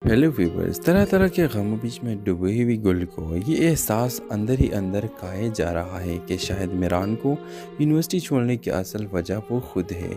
Hello viewers, तरह तरह के गमों बीच में डूबी हुई गुल को ये एहसास अंदर ही अंदर खाए जा रहा है कि शायद मेरान को यूनिवर्सिटी छोड़ने की असल वजह वो खुद है।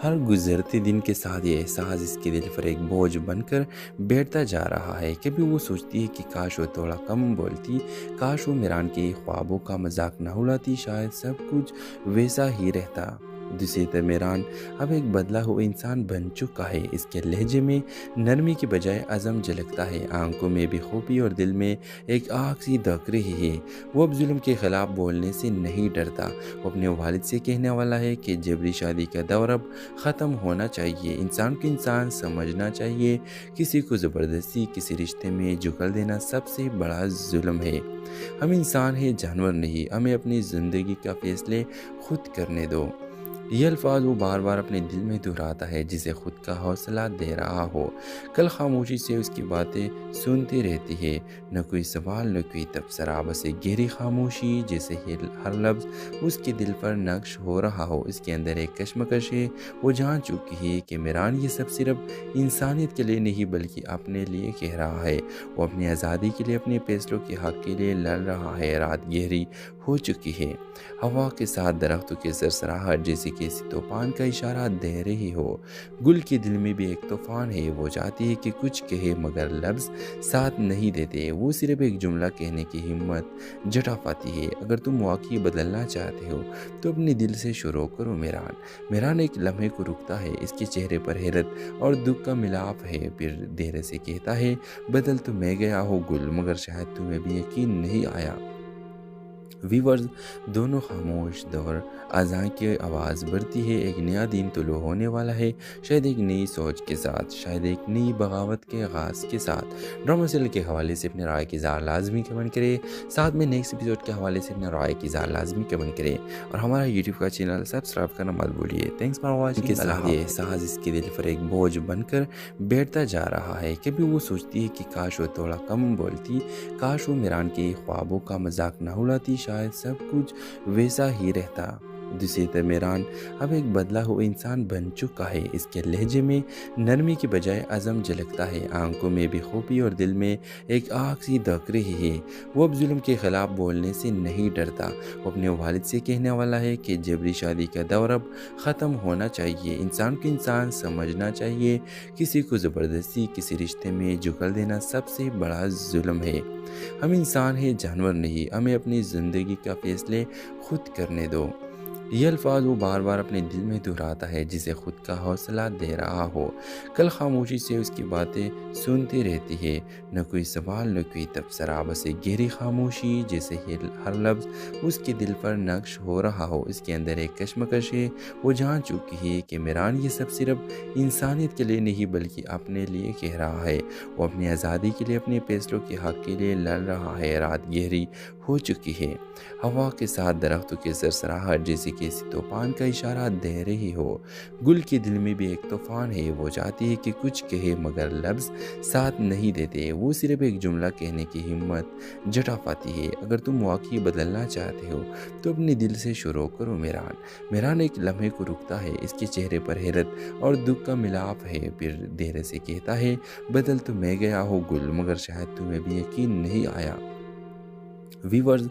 हर गुजरते दिन के साथ ये एहसास इसके दिल पर एक बोझ बनकर बैठता जा रहा है। कभी वो सोचती है कि काश वो थोड़ा कम बोलती, काश वो मेरान के ख्वाबों का मजाक न उड़ाती, शायद सब कुछ वैसा ही रहता। दूसरी तरफ मेरान अब एक बदला हुआ इंसान बन चुका है। इसके लहजे में नरमी के बजाय अज़म झलकता है, आंखों में बेखौफी और दिल में एक आग सी दहक रही है। वो अब जुल्म के खिलाफ बोलने से नहीं डरता। वो अपने वालिद से कहने वाला है कि जबरी शादी का दौर अब ख़त्म होना चाहिए। इंसान को इंसान समझना चाहिए। किसी को ज़बरदस्ती किसी रिश्ते में झुकल देना सबसे बड़ा जुल्म है। हम इंसान हैं, जानवर नहीं। हमें अपनी ज़िंदगी का फैसले खुद करने दो। ये अल्फाज वो बार बार अपने दिल में दोहराता है, जिसे खुद का हौसला दे रहा हो। कल खामोशी से उसकी बातें सुनती रहती है, न कोई सवाल न कोई तबसरा, बस एक गहरी खामोशी, जैसे हर लफ्ज़ उसके दिल पर नक्श हो रहा हो। इसके अंदर एक कश्मकश है। वो जान चुकी है कि मेरान ये सब सिर्फ इंसानियत के लिए नहीं बल्कि अपने लिए कह रहा है। वो अपनी आज़ादी के लिए, अपने फैसलों के हक़ के लिए लड़ रहा है। रात गहरी हो चुकी है, हवा के साथ दरख्तों की सरसराहट जैसे किसी तूफान का इशारा दे रही हो। गुल के दिल में भी एक तूफान है। वो चाहती है कि कुछ कहे मगर लफ्ज़ साथ नहीं देते। वो सिर्फ एक जुमला कहने की हिम्मत जुटा पाती है, अगर तुम वाकई बदलना चाहते हो तो अपने दिल से शुरू करो। मेरान मेरान एक लम्हे को रुकता है। इसके चेहरे पर हैरत और दुख का मिलाप है। फिर देर से कहता है, बदल तो मैं गया हो गुल, मगर शायद तुम्हें भी यकीन नहीं आया। वीवर्स दोनों खामोश दौर अज़ान की आवाज़ बढ़ती है। एक नया दिन तुलू होने वाला है, शायद एक नई सोच के साथ, शायद एक नई बगावत के आगाज़ के साथ। ड्रामा सीरियल के हवाले से अपने राय की इज़हार लाजमी कमेंट करें। साथ में नेक्स्ट एपिसोड के हवाले से अपने राय की इज़हार लाजमी कमेंट करें और हमारा यूट्यूब का चैनल सब्सक्राइब करना मत भूलिए। Thanks for watching. के साथ ये एहसास इसके दिल पर एक बोझ बनकर बैठता जा रहा है। कभी वो सोचती है कि काश वो थोड़ा कम बोलती, काश वो मेरान के ख्वाबों का मजाक न उड़ाती, शायद सब कुछ वैसा ही रहता। दूसरी तरफ मेरान अब एक बदला हुआ इंसान बन चुका है। इसके लहजे में नरमी के बजाय अज़म झलकता है, आंखों में बेखौफी और दिल में एक आग सी दहक रही है। वो अब जुल्म के खिलाफ बोलने से नहीं डरता। वो अपने वालिद से कहने वाला है कि जबरी शादी का दौर अब ख़त्म होना चाहिए। इंसान को इंसान समझना चाहिए। किसी को ज़बरदस्ती किसी रिश्ते में झुकल देना सबसे बड़ा जुल्म है। हम इंसान हैं, जानवर नहीं। हमें अपनी ज़िंदगी का फैसले खुद करने दो। ये अल्फाज वो बार बार अपने दिल में दोहराता है, जिसे खुद का हौसला दे रहा हो। कल खामोशी से उसकी बातें सुनती रहती है, न कोई सवाल न कोई तबसरा, बस एक गहरी खामोशी, जैसे हर लफ्ज़ उसके दिल पर नक्श हो रहा हो। इसके अंदर एक कश्मकश है। वो जान चुकी है कि मेरान ये सब सिर्फ इंसानियत के लिए नहीं बल्कि अपने लिए कह रहा है। वो अपनी आज़ादी के लिए, अपने फैसलों के हक़ के लिए लड़ रहा है। रात गहरी हो चुकी है, हवा के साथ दरख्तों की सरसराहट जैसे किसी तूफान का इशारा दे रही हो। गुल के दिल में भी एक तूफान है। वो चाहती है कि कुछ कहे मगर लफ्ज़ साथ नहीं देते। वो सिर्फ एक जुमला कहने की हिम्मत जुटा पाती है, अगर तुम वाकई बदलना चाहते हो तो अपने दिल से शुरू करो। मेरान मेरान एक लम्हे को रुकता है। इसके चेहरे पर हैरत और दुख का मिलाप है। फिर देर से कहता है, बदल तो मैं गया हो गुल, मगर शायद तुम्हें भी यकीन नहीं आया। वीवर्स